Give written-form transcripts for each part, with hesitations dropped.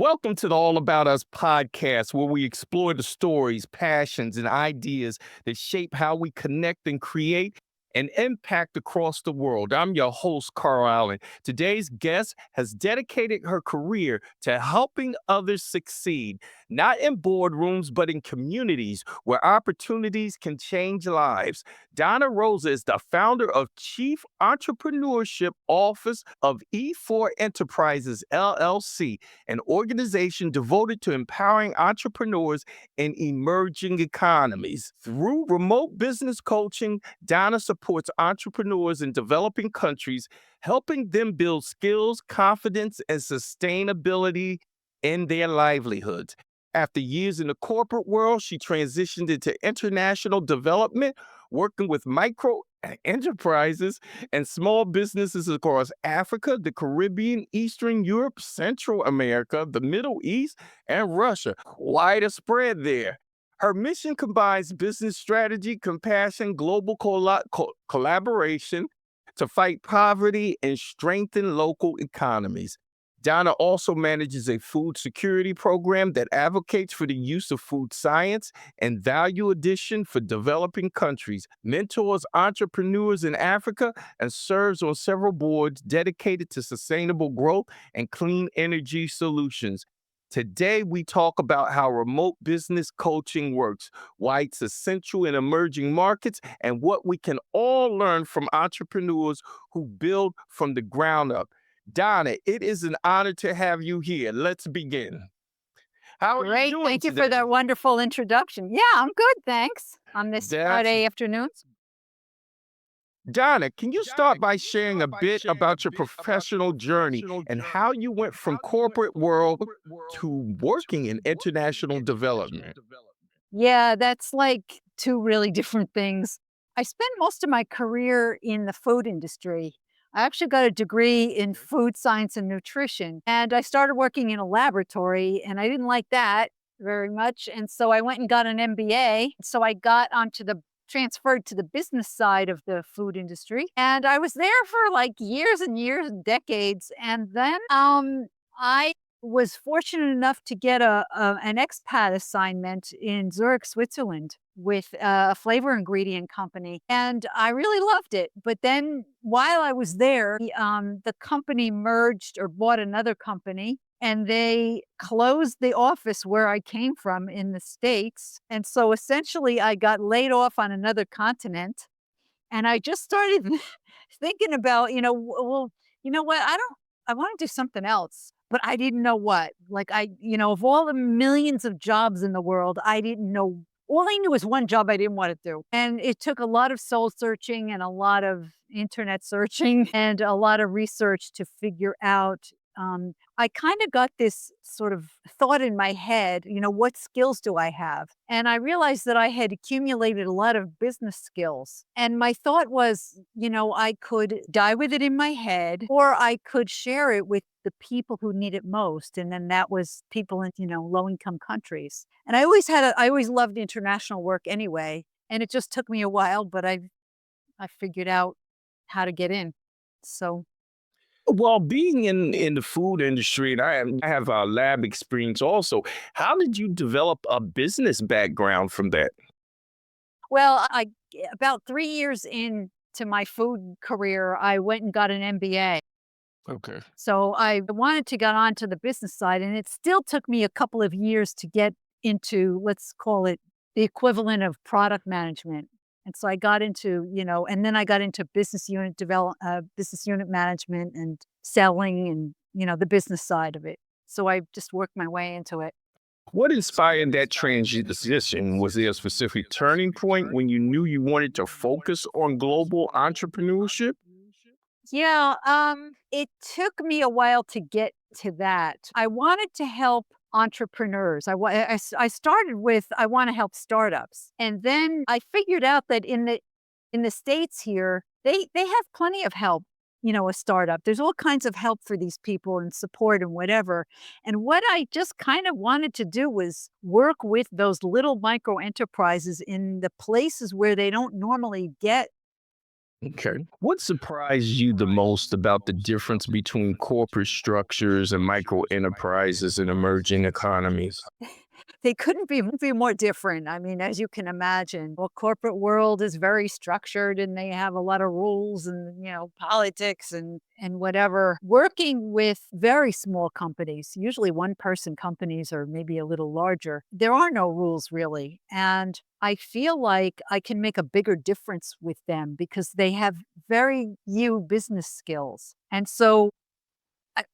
Welcome to the All About Us podcast, where we explore the stories, passions, and ideas that shape how we connect and create and impact across the world. I'm your host, Carl Allen. Today's guest has dedicated her career to helping others succeed, not in boardrooms, but in communities where opportunities can change lives. Donna Rosa is the founder of Chief Entrepreneurship Office of E4 Enterprises, LLC, an organization devoted to empowering entrepreneurs in emerging economies. Through remote business coaching, Donna supports entrepreneurs in developing countries, helping them build skills, confidence, and sustainability in their livelihoods. After years in the corporate world, she transitioned into international development, working with micro enterprises and small businesses across Africa, the Caribbean, Eastern Europe, Central America, the Middle East, and Russia. Quite a spread there. Her mission combines business strategy, compassion, global collaboration to fight poverty and strengthen local economies. Donna also manages a food security program that advocates for the use of food science and value addition for developing countries, mentors entrepreneurs in Africa, and serves on several boards dedicated to sustainable growth and clean energy solutions. Today, we talk about how remote business coaching works, why it's essential in emerging markets, and what we can all learn from entrepreneurs who build from the ground up. Donna, it is an honor to have you here. Let's begin. How are you Great. doing Thank you for today? that wonderful introduction. Yeah, I'm good, thanks. On this That's Friday afternoon. Donna, can you start by sharing a bit about your professional journey and how you went from corporate world to working in international development? Yeah, that's like two really different things. I spent most of my career in the food industry. I actually got a degree in food science and nutrition, and I started working in a laboratory, and I didn't like that very much. And so I went and got an MBA. So I got onto the transferred to the business side of the food industry. And I was there for like years and years and decades. And then I was fortunate enough to get an expat assignment in Zurich, Switzerland with a flavor ingredient company. And I really loved it. But then while I was there, the company merged or bought another company and they closed the office where I came from in the States. And so essentially I got laid off on another continent and I just started thinking about, well, you know what? I want to do something else, but I didn't know what. Like of all the millions of jobs in the world, I didn't know. All I knew was one job I didn't want to do. And it took a lot of soul searching and a lot of internet searching and a lot of research to figure out. I kind of got this sort of thought in my head, what skills do I have? And I realized that I had accumulated a lot of business skills. And my thought was, I could die with it in my head or I could share it with the people who need it most. And then that was people in, low income countries. And I always loved international work anyway. And it just took me a while, but I figured out how to get in. So Well, being in the food industry, and I have a lab experience also. How did you develop a business background from that? Well, about 3 years into my food career, I went and got an MBA. Okay. So I wanted to get onto the business side, and it still took me a couple of years to get into, let's call it the equivalent of product management. And so I got into, and then I got into business unit management and selling and, the business side of it. So I just worked my way into it. What inspired that transition? Was there a specific turning point when you knew you wanted to focus on global entrepreneurship? Yeah, it took me a while to get to that. I wanted to help entrepreneurs. I started with I want to help startups, and then I figured out that in the states here, they have plenty of help. A startup. There's all kinds of help for these people and support and whatever. And what I just kind of wanted to do was work with those little micro enterprises in the places where they don't normally get Okay. What surprised you the most about the difference between corporate structures and micro enterprises in emerging economies? They couldn't be more different. I mean, as you can imagine, well, corporate world is very structured and they have a lot of rules and, politics and whatever. Working with very small companies, usually one person companies or maybe a little larger, there are no rules really. And I feel like I can make a bigger difference with them because they have very few business skills. And so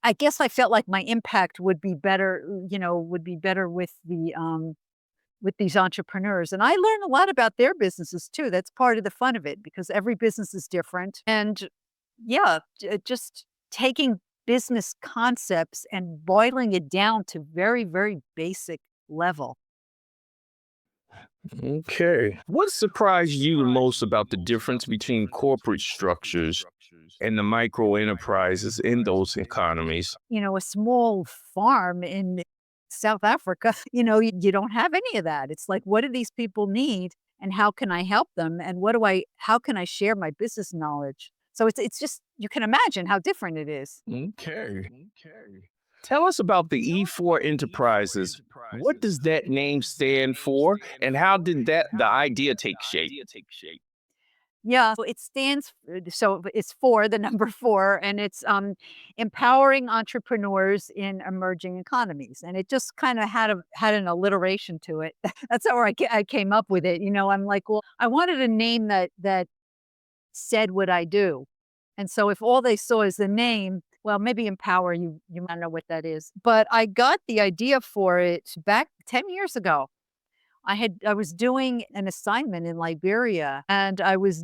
I guess I felt like my impact would be better, would be better with these entrepreneurs. And I learned a lot about their businesses too. That's part of the fun of it because every business is different. And yeah, just taking business concepts and boiling it down to very, very basic level. Okay. What surprised you the most about the difference between corporate structures and the micro enterprises in those economies? A small farm in South Africa, you don't have any of that. It's like, what do these people need and how can I help them? And how can I share my business knowledge? So it's just, you can imagine how different it is. Okay. Tell us about the E4 Enterprises. What does that name stand for, and how did the idea take shape? Yeah, so it stands so it's for the number 4 and it's empowering entrepreneurs in emerging economies. And it just kind of had an alliteration to it. That's how I came up with it. I'm like, well, I wanted a name that said what I do. And so if all they saw is the name, well, maybe empower you might know what that is. But I got the idea for it back 10 years ago. I was doing an assignment in Liberia and I was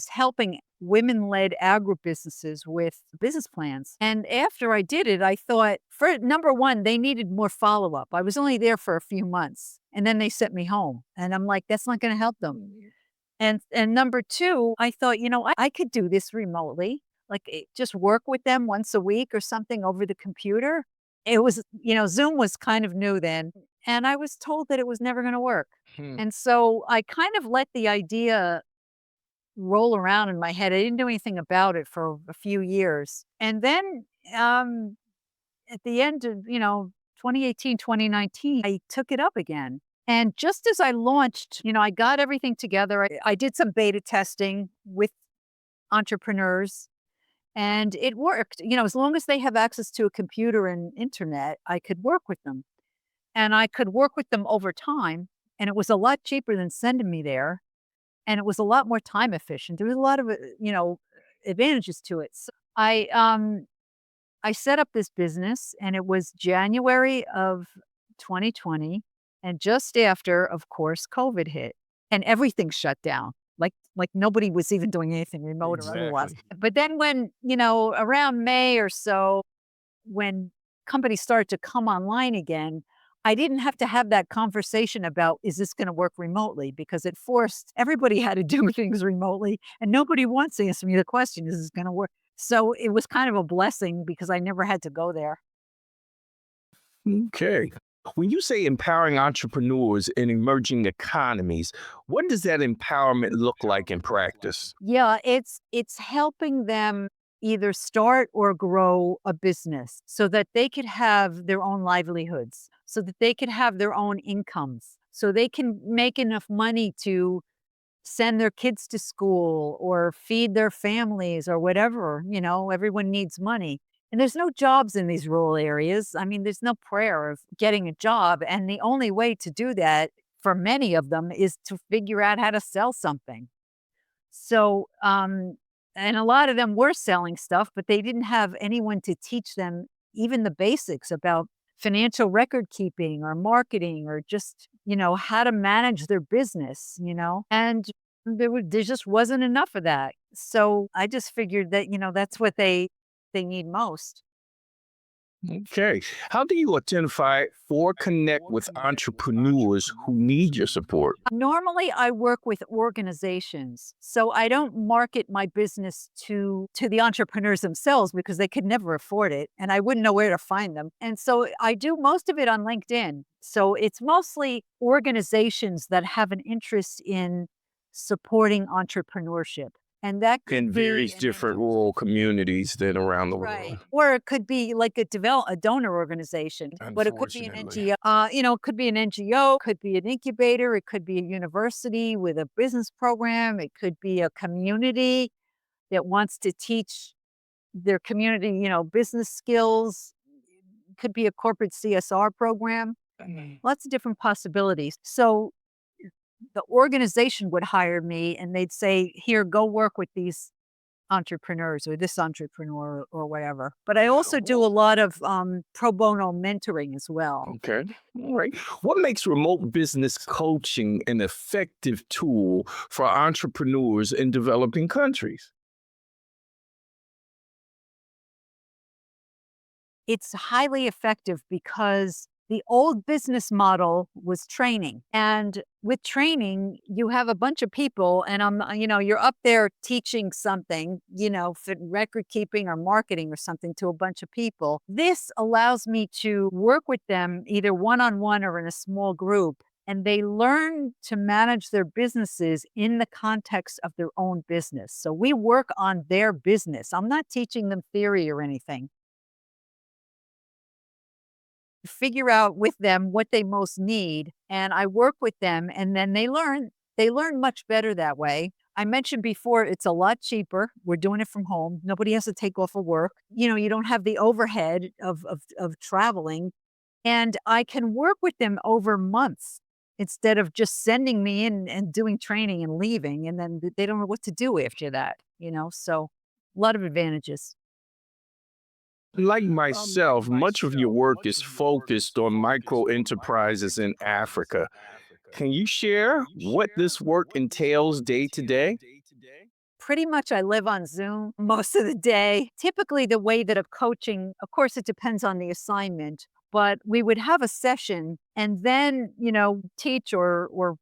helping women-led agribusinesses with business plans. And after I did it, I thought for number 1, they needed more follow-up. I was only there for a few months and then they sent me home. And I'm like, that's not going to help them. And number 2, I thought, I could do this remotely, like just work with them once a week or something over the computer. It was, Zoom was kind of new then, and I was told that it was never going to work. Hmm. And so I kind of let the idea roll around in my head. I didn't do anything about it for a few years. And then um, at the end of, 2018, 2019, I took it up again. And just as I launched, I got everything together. I did some beta testing with entrepreneurs and it worked. As long as they have access to a computer and internet, I could work with them and I could work with them over time. And it was a lot cheaper than sending me there. And it was a lot more time efficient. There was a lot of, advantages to it. So I set up this business and it was January of 2020 and just after, of course, COVID hit and everything shut down. Like nobody was even doing anything remote or otherwise. Exactly. But then when, around May or so, when companies started to come online again, I didn't have to have that conversation about, is this going to work remotely? Because it forced everybody had to do things remotely and nobody wants to answer me the question, is this going to work? So it was kind of a blessing because I never had to go there. Okay. When you say empowering entrepreneurs in emerging economies, what does that empowerment look like in practice? Yeah, it's helping them either start or grow a business so that they could have their own livelihoods, so that they could have their own incomes, so they can make enough money to send their kids to school or feed their families or whatever, everyone needs money. And there's no jobs in these rural areas. I mean, there's no prayer of getting a job. And the only way to do that for many of them is to figure out how to sell something. So, and a lot of them were selling stuff, but they didn't have anyone to teach them even the basics about financial record keeping or marketing or just, how to manage their business, and there just wasn't enough of that. So I just figured that, that's what they need most. Okay. How do you identify or connect with entrepreneurs who need your support? Normally, I work with organizations, so I don't market my business to the entrepreneurs themselves because they could never afford it, and I wouldn't know where to find them. And so I do most of it on LinkedIn. So it's mostly organizations that have an interest in supporting entrepreneurship. And that In could be various different rural communities than around the right. world, Or it could be like a donor organization, but it could be an unfortunately. NGO. It could be an NGO, could be an incubator, it could be a university with a business program, it could be a community that wants to teach their community, business skills. Could be a corporate CSR program. Mhm. Lots of different possibilities. So the organization would hire me and they'd say, "Here, go work with these entrepreneurs or this entrepreneur or whatever." But I also do a Well, lot of pro bono mentoring as well. okay. All right. What makes remote business coaching an effective tool for entrepreneurs in developing countries? It's highly effective because the old business model was training. And with training, you have a bunch of people, and you're up there teaching something, for record keeping or marketing or something to a bunch of people. This allows me to work with them either one on one or in a small group. And they learn to manage their businesses in the context of their own business. So we work on their business. I'm not teaching them theory or anything. Figure out with them what they most need, and I work with them, and then they learn much better that way. I mentioned before it's a lot cheaper. We're doing it from home. Nobody has to take off of work. You don't have the overhead of traveling, and I can work with them over months instead of just sending me in and doing training and leaving, and then they don't know what to do after that. So a lot of advantages. Like myself, much of your work is focused on micro enterprises in Africa. Can you share what this work entails day to day? Pretty much I live on Zoom most of the day. Typically, the way that of coaching, of course, it depends on the assignment, but we would have a session and then, teach or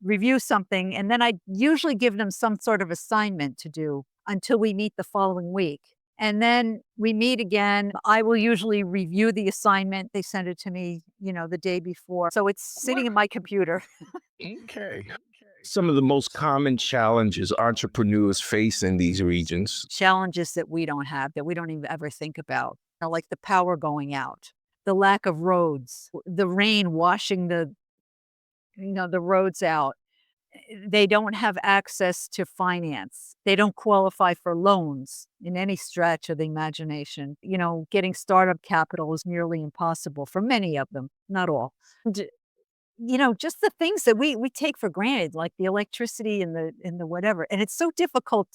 review something. And then I usually give them some sort of assignment to do until we meet the following week. And then we meet again. I will usually review the assignment. They send it to me, the day before. So it's sitting in my computer. Okay. Some of the most common challenges entrepreneurs face in these regions. Challenges that we don't have, that we don't even ever think about, like the power going out, the lack of roads, the rain washing the roads out. They don't have access to finance. They don't qualify for loans in any stretch of the imagination. Getting startup capital is nearly impossible for many of them, not all. And, just the things that we take for granted, like the electricity and the whatever. And it's so difficult.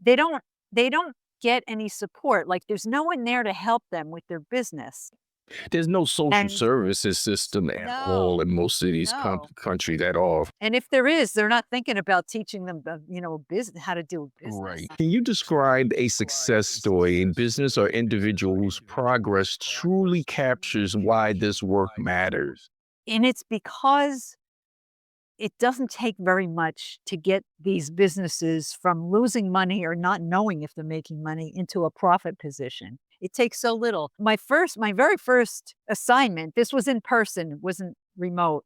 They don't they don't get any support, like, there's no one there to help them with their business. There's no social And services system at all no, in most of these no. countries at all. And if there is, they're not thinking about teaching them business, how to do business. Right. Can you describe a success story in business or individual whose progress truly captures why this work matters? And it's because it doesn't take very much to get these businesses from losing money or not knowing if they're making money into a profit position. It takes so little. My very first assignment, this was in person, wasn't remote.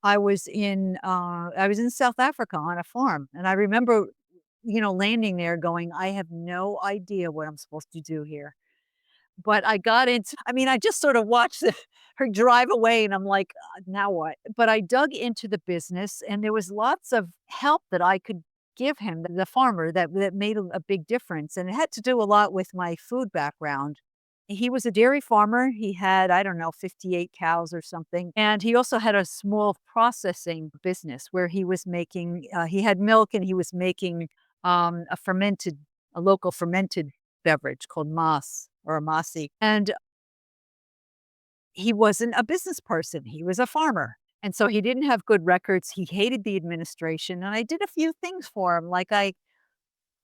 I was in South Africa on a farm, and I remember, landing there going, "I have no idea what I'm supposed to do here." But I just sort of watched her drive away, and I'm like, Now what?" But I dug into the business, and there was lots of help that I could give him, the farmer, that made a big difference, and it had to do a lot with my food background. He was a dairy farmer. He had, I don't know, 58 cows or something, and he also had a small processing business where he had milk, and he was making, um, a fermented a local fermented beverage called Mas or Amasi. And he wasn't a business person, he was a farmer. And so he didn't have good records. He hated the administration. And I did a few things for him. Like I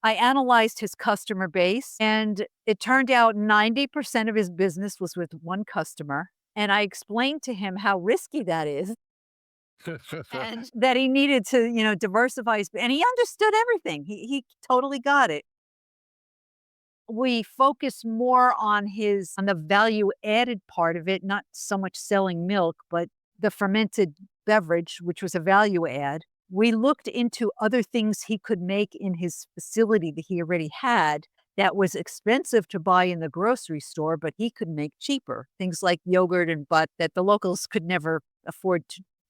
analyzed his customer base, and it turned out 90% of his business was with one customer. And I explained to him how risky that is and that he needed to, diversify and he understood everything. He totally got it. We focus more on the value added part of it, not so much selling milk, but the fermented beverage, which was a value add. We looked into other things he could make in his facility that he already had that was expensive to buy in the grocery store, but he could make cheaper. Things like yogurt and butt that the locals could never afford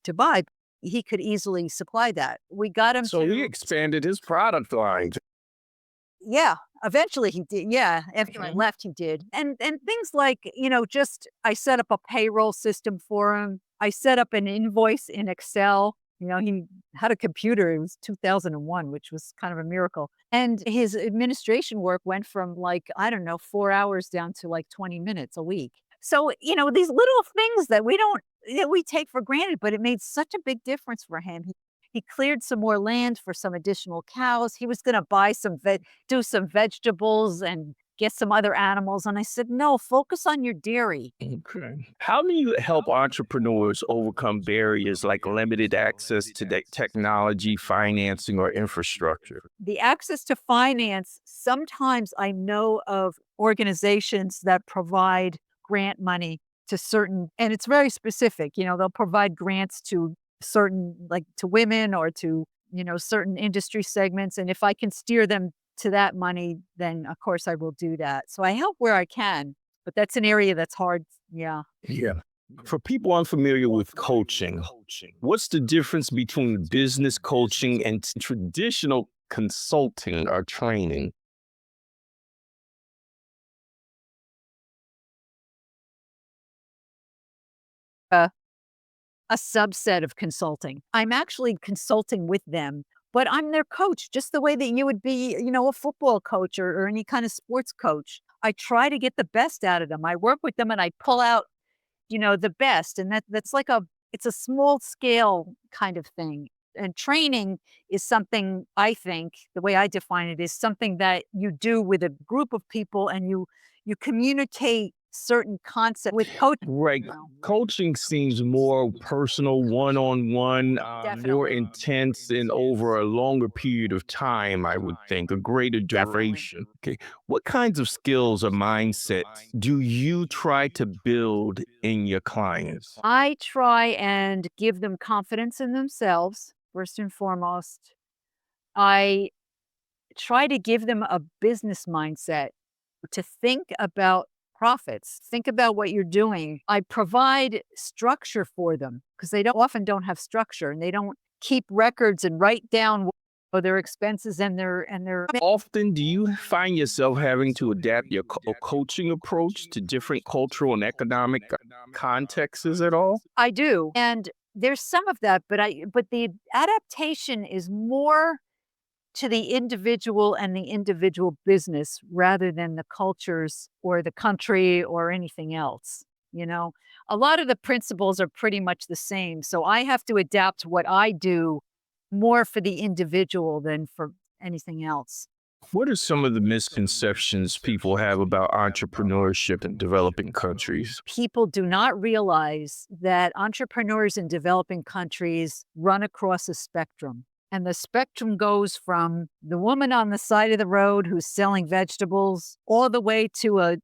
to buy. He could easily supply that. We got him So he to, expanded his product line. yeah, eventually he did. Yeah, after I Mhm. left, he did. And things like, just I set up a payroll system for him. I set up an invoice in Excel. He had a computer. It was 2001, which was kind of a miracle. And his administration work went from like, I don't know, 4 hours down to like 20 minutes a week. So, these little things that we take for granted, but it made such a big difference for him. He cleared some more land for some additional cows. He was going to buy do some vegetables and get some other animals. And I said, no, focus on your dairy. Okay. How do you help entrepreneurs overcome barriers like limited access to technology, financing, or infrastructure? The access to finance, sometimes I know of organizations that provide grant money to certain, and it's very specific. They'll provide grants to certain, like to women or to, certain industry segments. And if I can steer them to that money, then of course I will do that. So I help where I can, but that's an area that's hard. Yeah. Yeah. For people unfamiliar with coaching, what's the difference between business coaching and traditional consulting or training? Uh, a subset of consulting. I'm actually consulting with them, but I'm their coach, just the way that you would be, a football coach or any kind of sports coach. I try to get the best out of them. I work with them and I pull out, the best. And that's like it's a small scale kind of thing. And training is something, I think, the way I define it is something that you do with a group of people and you communicate certain concepts with coaching. Right. Coaching seems more personal, one on one, more Definitely. intense, and over a longer period of time, I would think, a greater Definitely. duration. Okay. What kinds of skills or mindsets do you try to build in your clients? I try and give them confidence in themselves, first and foremost. I try to give them a business mindset to think about profits, think about what you're doing. I provide structure for them because they often don't have structure and they don't keep records and write down their expenses and their Often, do you find yourself having to adapt your coaching approach to different cultural and economic contexts at all? I do. And there's some of that, but the adaptation is more to the individual and the individual business rather than the cultures or the country or anything else. You know, a lot of the principles are pretty much the same. So I have to adapt what I do more for the individual than for anything else. What are some of the misconceptions people have about entrepreneurship in developing countries? People do not realize that entrepreneurs in developing countries run across a spectrum. And the spectrum goes from the woman on the side of the road who's selling vegetables all the way to a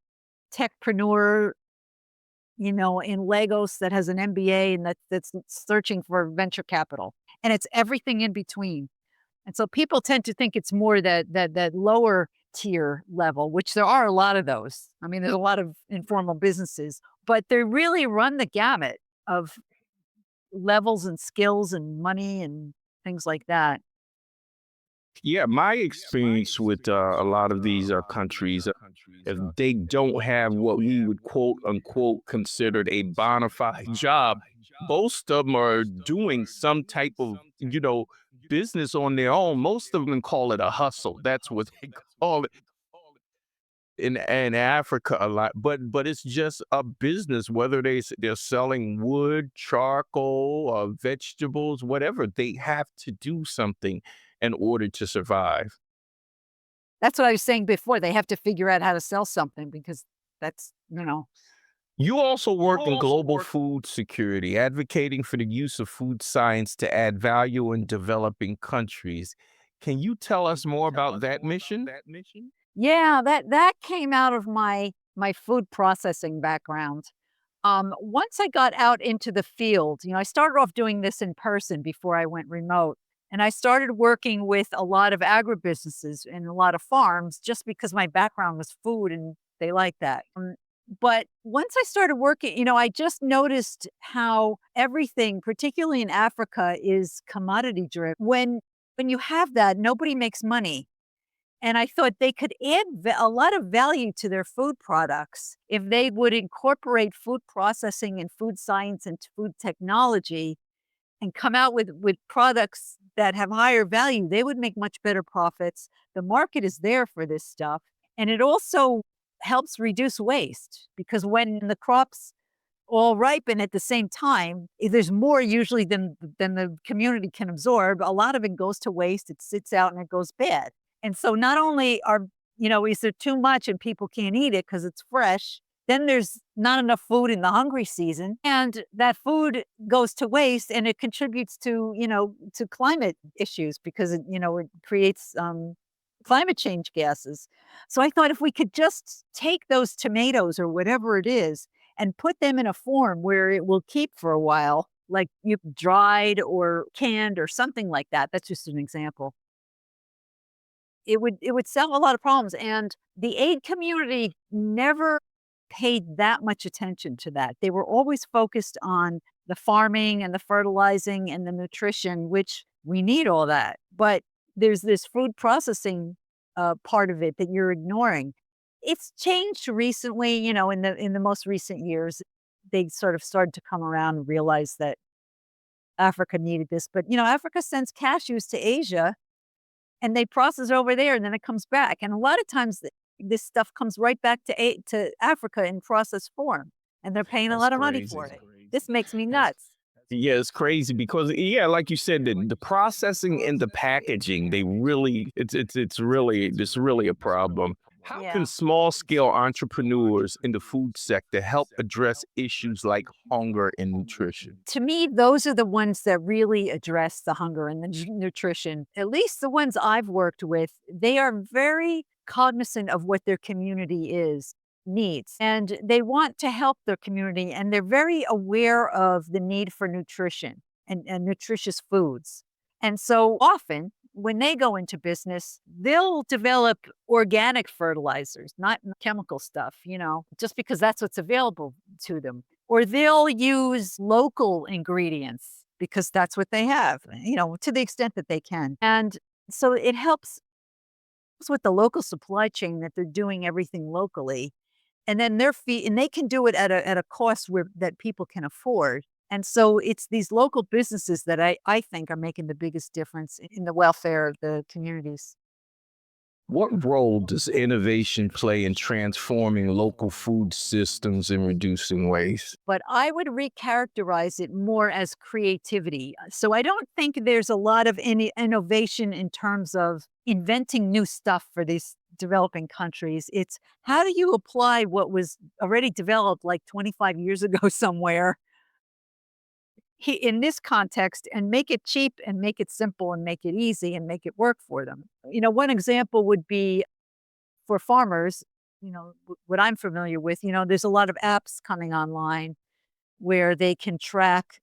techpreneur, in Lagos that has an MBA and that's searching for venture capital. And it's everything in between. And so people tend to think it's more that lower tier level, which there are a lot of those. I mean, there's a lot of informal businesses, but they really run the gamut of levels and skills and money and things like that. Yeah, my experience with a lot of these countries, if they don't have what we would quote unquote considered a bona fide job, most of them are doing some type of, business on their own. Most of them call it a hustle. That's what they call it in Africa a lot. But it's just a business, whether they're selling wood, charcoal, vegetables, whatever. They have to do something in order to survive. That's what I was saying before. They have to figure out how to sell something because that's, You also work in global food security, advocating for the use of food science to add value in developing countries. Can you tell us more about that mission? yeah, that came out of my food processing background. Once I got out into the field, I started off doing this in person before I went remote. And I started working with a lot of agribusinesses and a lot of farms just because my background was food and they like that. But once I started working, I just noticed how everything, particularly in Africa, is commodity driven. When you have that, nobody makes money. And I thought they could add a lot of value to their food products if they would incorporate food processing and food science and food technology and come out with products that have higher value. They would make much better profits. The market is there for this stuff. And it also helps reduce waste because when the crops all ripen at the same time, there's more usually than the community can absorb. A lot of it goes to waste. It sits out and it goes bad. And so not only is there too much and people can't eat it because it's fresh, then there's not enough food in the hungry season. And that food goes to waste and it contributes to climate issues because it creates climate change gases. So I thought if we could just take those tomatoes or whatever it is and put them in a form where it will keep for a while, like you dried or canned or something like that. That's just an example. It would solve a lot of problems, and the aid community never paid that much attention to that. They were always focused on the farming and the fertilizing and the nutrition, which we need all that. But there's this food processing part of it that you're ignoring. It's changed recently, in the most recent years. They sort of started to come around and realize that Africa needed this. But Africa sends cashews to Asia and they process over there and then it comes back. And a lot of times this stuff comes right back to Africa in processed form and they're paying a That's lot of money crazy. for it. This makes me nuts. Yeah, it's crazy because yeah, like you said, the processing and the packaging, they really it's really a problem. How can Yeah. small scale entrepreneurs in the food sector help address issues like hunger and nutrition? To me, those are the ones that really address the hunger and the nutrition. At least the ones I've worked with, they are very cognizant of what their community needs, and they want to help their community, and they're very aware of the need for nutrition and nutritious foods. And so often, when they go into business, they'll develop organic fertilizers, not chemical stuff, just because that's what's available to them. Or they'll use local ingredients because that's what they have, to the extent that they can. And so it helps with the local supply chain that they're doing everything locally. And then and they can do it at a cost that people can afford. And so it's these local businesses that I think are making the biggest difference in the welfare of the communities. What role does innovation play in transforming local food systems and reducing waste? But I would recharacterize it more as creativity. So I don't think there's a lot of any innovation in terms of inventing new stuff for these developing countries. It's how do you apply what was already developed like 25 years ago somewhere in this context and make it cheap and make it simple and make it easy and make it work for them. One example would be for farmers, what I'm familiar with, there's a lot of apps coming online where they can track,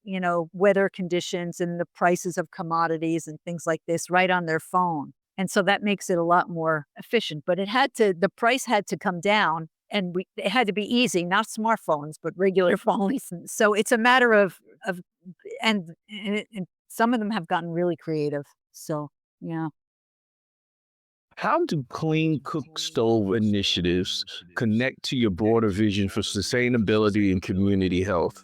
weather conditions and the prices of commodities and things like this right on their phone. And so that makes it a lot more efficient. But the price had to come down and it had to be easy, not smartphones, but regular phones. And so it's a matter of, and some of them have gotten really creative. So, yeah. How do clean cook stove initiatives connect to your broader vision for sustainability and community health?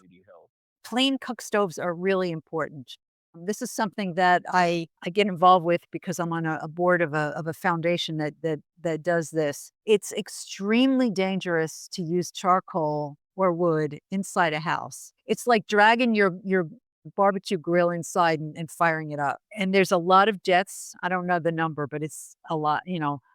Clean cook stoves are really important. This is something that I get involved with because I'm on a board of a foundation that does this. It's extremely dangerous to use charcoal or wood inside a house. It's like dragging your barbecue grill inside and firing it up. And there's a lot of deaths. I don't know the number, but it's a lot,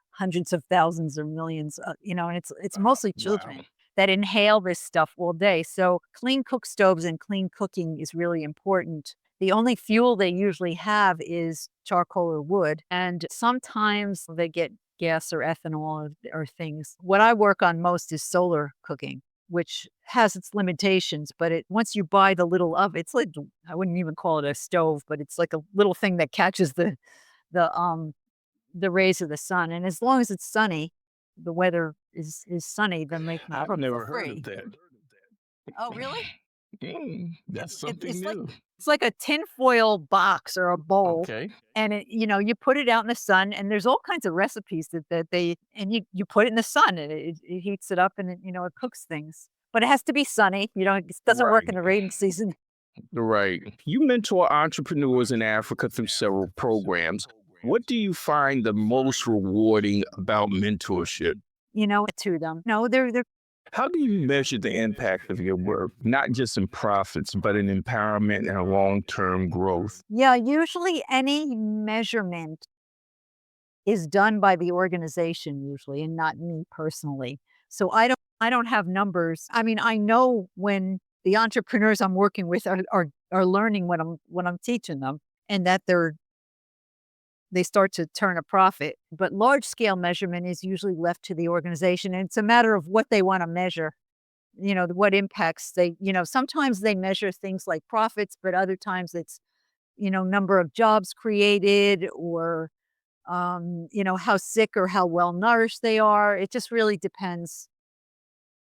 hundreds of thousands or millions, and it's mostly Wow. children that inhale this stuff all day. So clean cook stoves and clean cooking is really important. The only fuel they usually have is charcoal or wood, and sometimes they get gas or ethanol or things. What I work on most is solar cooking. which has its limitations, but once you buy the little oven, it's like, I wouldn't even call it a stove, but it's like a little thing that catches the, the rays of the sun, and as long as it's sunny, the weather is sunny, then they can I've cook for never heard of free. that. Oh, really? That's something It's like new. a tinfoil box or a bowl, Okay. and you put it out in the sun, and there's all kinds of recipes that they and you put it in the sun, and it heats it up, and it cooks things. But it has to be sunny, it doesn't work in Right. the rainy season. Right. You mentor entrepreneurs in Africa through several programs. What do you find the most rewarding about mentorship? To them. No, they're How do you measure the impact of your work, not just in profits, but in empowerment and long term growth? yeah, usually any measurement is done by the organization usually and not me personally. So I don't have numbers. I mean, I know when the entrepreneurs I'm working with are learning what I'm teaching them and that they start to turn a profit. But large scale measurement is usually left to the organization, and it's a matter of what they want to measure. What impacts sometimes they measure things like profits, but other times it's number of jobs created or how sick or how well nourished they are. It just really depends.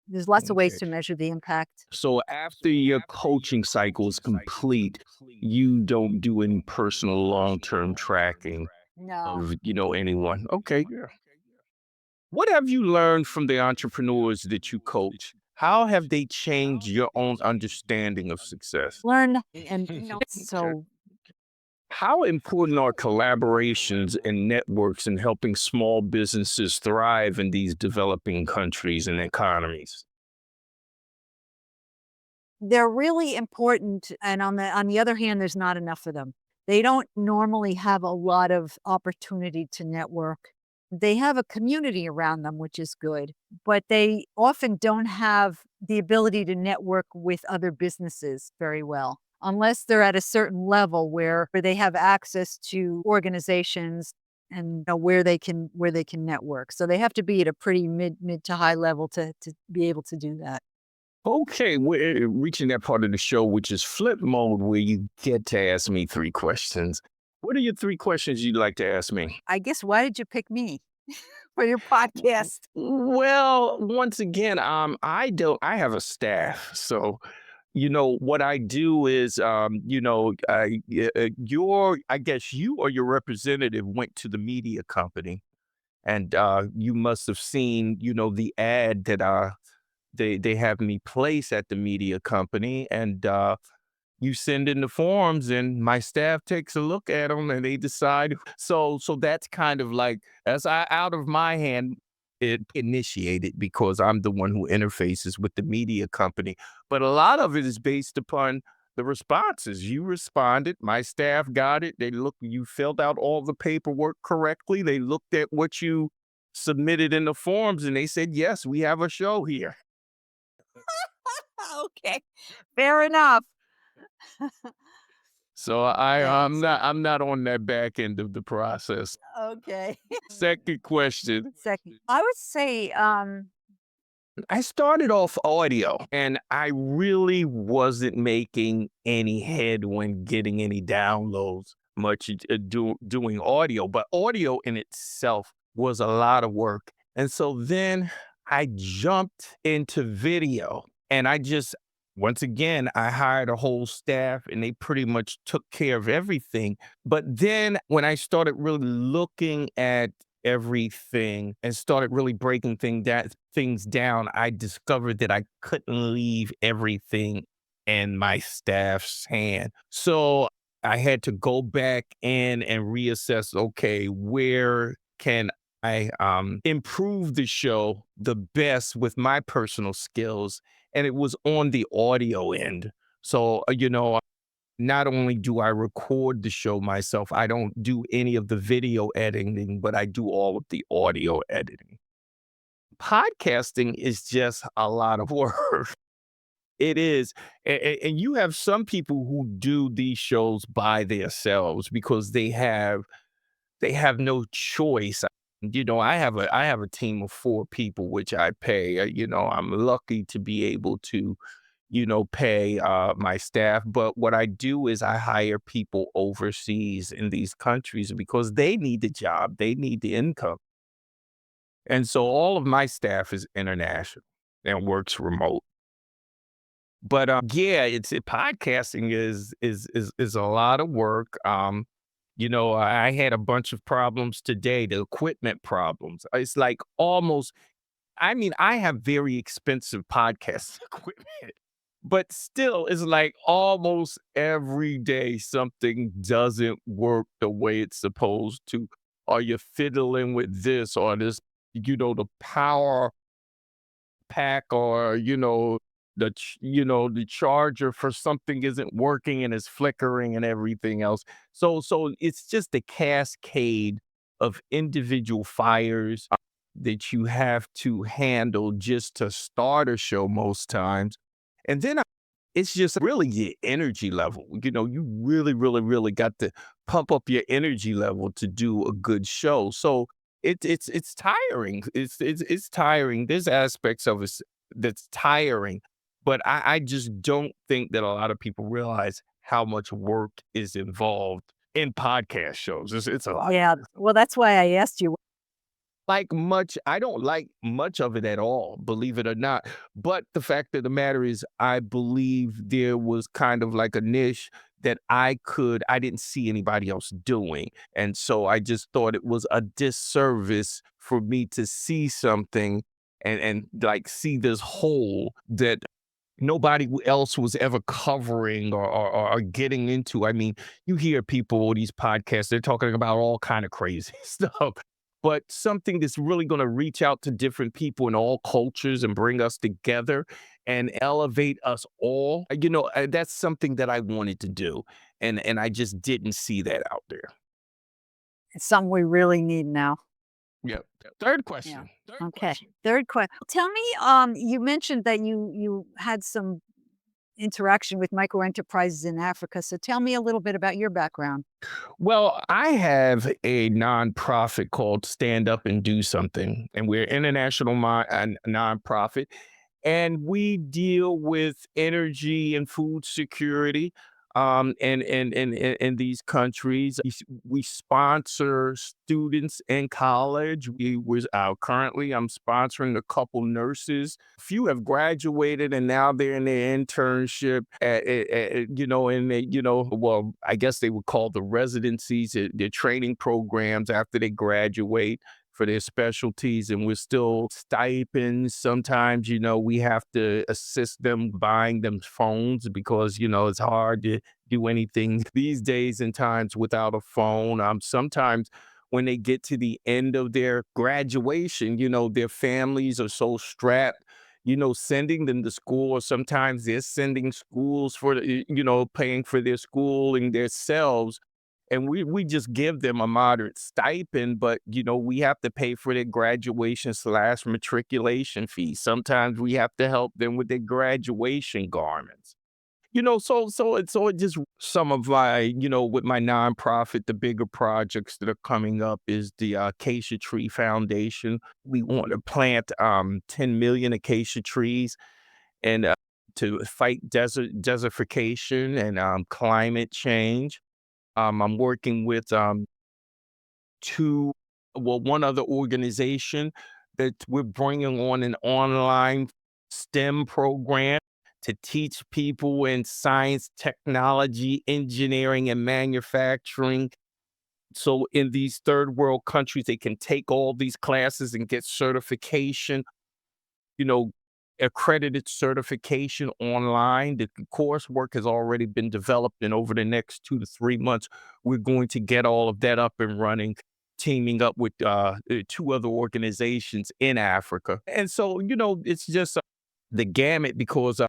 There's lots of ways Okay. to measure the impact. So after your coaching cycle is complete, you don't do any personal long term tracking No. of, anyone. Okay. Yeah. What have you learned from the entrepreneurs that you coach? How have they changed your own understanding of success? Learn and it's Okay. so How important are collaborations and networks in helping small businesses thrive in these developing countries and economies? they're really important, and on the other hand, there's not enough of them. They don't normally have a lot of opportunity to network. They have a community around them, which is good, but they often don't have the ability to network with other businesses very well, unless they're at a certain level where they have access to organizations and where they can network. So they have to be at a pretty mid to high level to be able to do that. Okay, we're reaching that part of the show, which is flip mode, where you get to ask me three questions. What are your three questions you'd like to ask me? I guess why did you pick me for your podcast? Well, once again, I have a staff. So, what I do is, I guess you or your representative went to the media company and you must have seen, the ad that they have me place at the media company, and you send in the forms and my staff takes a look at them and they decide. So that's kind of like, that's out of my hand, it initiated, because I'm the one who interfaces with the media company. But a lot of it is based upon the responses. You responded, my staff got it, they looked, you filled out all the paperwork correctly, they looked at what you submitted in the forms, and they said, yes, we have a show here. Okay, fair enough. So Thanks. I'm not on that back end of the process. Okay. Second question. Second, I would say, I started off audio and I really wasn't making any head when getting any downloads much doing audio, but audio in itself was a lot of work. And so then I jumped into video, and once again, I hired a whole staff and they pretty much took care of everything. But then when I started really looking at everything and started really breaking things down, I discovered that I couldn't leave everything in my staff's hand. So I had to go back in and reassess, okay, where can I improve the show the best with my personal skills? And it was on the audio end. So, not only do I record the show myself, I don't do any of the video editing, but I do all of the audio editing. Podcasting is just a lot of work. It is. And you have some people who do these shows by themselves because they have no choice. I have a team of 4 people, which I pay. I'm lucky to be able to, pay my staff. But what I do is I hire people overseas in these countries because they need the job, they need the income. And so all of my staff is international and works remote. But yeah, podcasting is a lot of work. I had a bunch of problems today, the equipment problems. It's like almost I mean, I have very expensive podcast equipment, but still, it's like almost every day something doesn't work the way it's supposed to. Or you're fiddling with this or this, the power pack or, the charger for something isn't working and is flickering and everything else. So it's just a cascade of individual fires that you have to handle just to start a show most times. And then it's just really your energy level. You really, really, really got to pump up your energy level to do a good show. So it's tiring. It's tiring. There's aspects of it that's tiring, but I just don't think that a lot of people realize how much work is involved in podcast shows. It's a lot. Yeah, well, that's why I asked you. I don't like much of it at all, believe it or not. But the fact of the matter is, I believe there was kind of like a niche that I didn't see anybody else doing. And so I just thought it was a disservice for me to see something and like see this hole that nobody else was ever covering or getting into. I mean, you hear people on these podcasts, they're talking about all kind of crazy stuff, but something that's really going to reach out to different people in all cultures and bring us together and elevate us all. That's something that I wanted to do, and I just didn't see that out there. It's something we really need now. Yeah. Third Yeah. question. Third Okay. question. Third question. Tell me, you mentioned that you had some interaction with micro enterprises in Africa. So tell me a little bit about your background. Well, I have a nonprofit called Stand Up and Do Something, and we're international nonprofit, and we deal with energy and food security in these countries. We sponsor students in college. Currently I'm sponsoring a couple nurses. A few have graduated and now they're in their internship and well, I guess they would call the residencies, their training programs after they graduate for their specialties, and we're still stipends. Sometimes, we have to assist them buying them phones because, it's hard to do anything these days and times without a phone. Sometimes when they get to the end of their graduation, their families are so strapped, sending them to school, or sometimes they're sending schools paying for their schooling themselves, and we just give them a moderate stipend, but we have to pay for their graduation slash matriculation fee. Sometimes we have to help them with their graduation garments. So it just some of my, with my nonprofit, the bigger projects that are coming up is the Acacia Tree Foundation. We want to plant 10 million acacia trees and to fight desertification and climate change. I'm working with one other organization that we're bringing on an online STEM program to teach people in science, technology, engineering, and manufacturing. So in these third world countries, they can take all these classes and get certification, you know, accredited certification online. The coursework has already been developed, and over the next 2 to 3 months, we're going to get all of that up and running, teaming up with two other organizations in Africa. And so, it's just the gamut because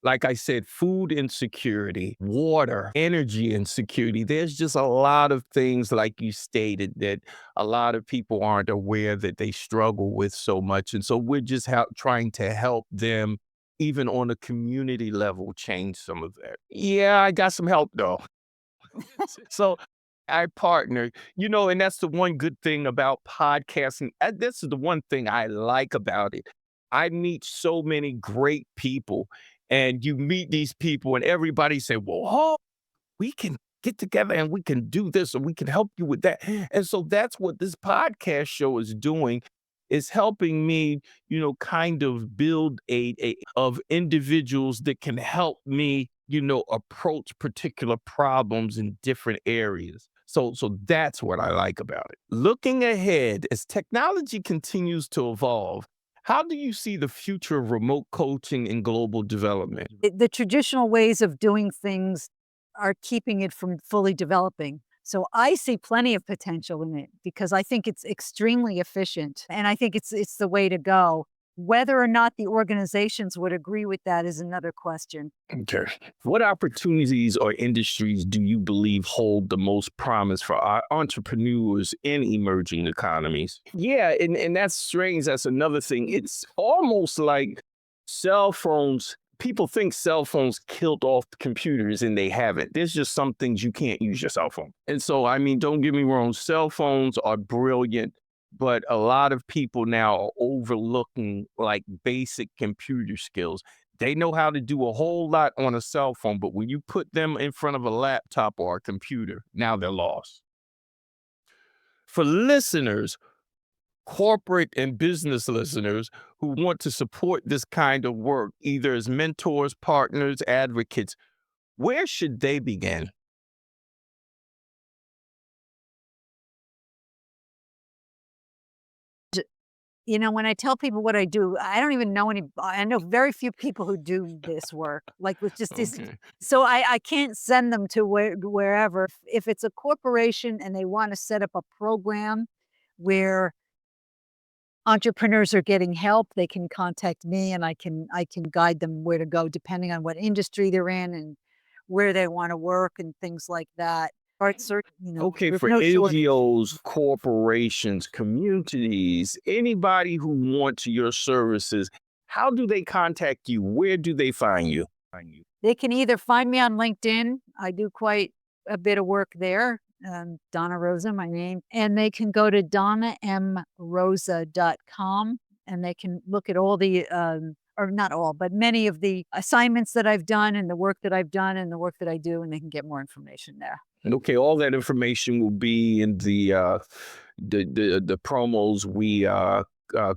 like I said, food insecurity, water, energy insecurity. There's just a lot of things, like you stated, that a lot of people aren't aware that they struggle with so much. And so we're just trying to help them, even on a community level, change some of that. Yeah, I got some help though. So I partner, and that's the one good thing about podcasting. This is the one thing I like about it. I meet so many great people, and you meet these people, and everybody say, "Well, we can get together and we can do this and we can help you with that." And so that's what this podcast show is doing, is helping me, kind of build a of individuals that can help me, approach particular problems in different areas. So that's what I like about it. Looking ahead, as technology continues to evolve, how do you see the future of remote coaching and global development? The traditional ways of doing things are keeping it from fully developing. So I see plenty of potential in it because I think it's extremely efficient and I think it's the way to go. Whether or not the organizations would agree with that is another question. Okay. What opportunities or industries do you believe hold the most promise for our entrepreneurs in emerging economies? Yeah, and that's strange. That's another thing. It's almost like cell phones. People think cell phones killed off computers and they haven't. There's just some things you can't use your cell phone. And so, I mean, don't get me wrong, cell phones are brilliant, but a lot of people now are overlooking like basic computer skills. They know how to do a whole lot on a cell phone, but when you put them in front of a laptop or a computer, now they're lost. For listeners, corporate and business listeners who want to support this kind of work, either as mentors, partners, advocates, where should they begin? When I tell people what I do, I don't even know I know very few people who do this work, like, with just this Okay. so I can't send them to wherever. If it's a corporation and they wanna set up a program where entrepreneurs are getting help, they can contact me and I can guide them where to go depending on what industry they're in and where they wanna work and things like that. But Okay, there's for no shortage. NGOs, corporations, communities, anybody who wants your services, how do they contact you? Where do they find you? They can either find me on LinkedIn. I do quite a bit of work there. Donna Rosa, my name. And they can go to donnamrosa.com and they can look at all the, or not all, but many of the assignments that I've done and the work that I've done and the work that I do, and they can get more information there. And okay, all that information will be in the promos uh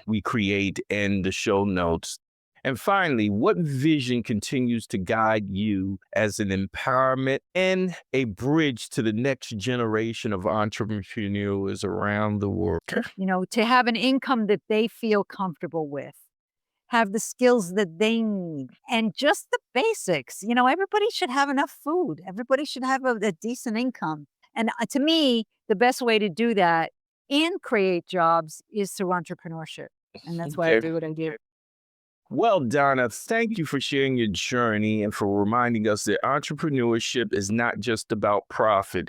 we create and the show notes. And finally, what vision continues to guide you as an empowerment and a bridge to the next generation of entrepreneurs around the world? To have an income that they feel comfortable with, have the skills that they need, and just the basics. Everybody should have enough food. Everybody should have a decent income. And to me, the best way to do that and create jobs is through entrepreneurship. And that's why I Okay. do what I do. Well, Donna, thank you for sharing your journey and for reminding us that entrepreneurship is not just about profit,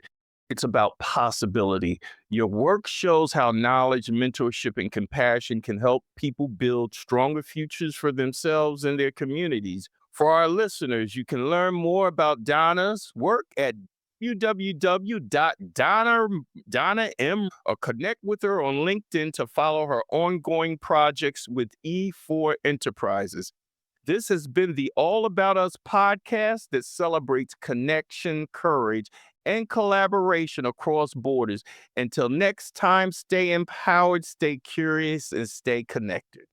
it's about possibility. Your work shows how knowledge, mentorship, and compassion can help people build stronger futures for themselves and their communities. For our listeners, you can learn more about Donna's work at www.donnam or connect with her on LinkedIn to follow her ongoing projects with E4 Enterprises. This has been the All About Us podcast that celebrates connection, courage, and collaboration across borders. Until next time, stay empowered, stay curious, and stay connected.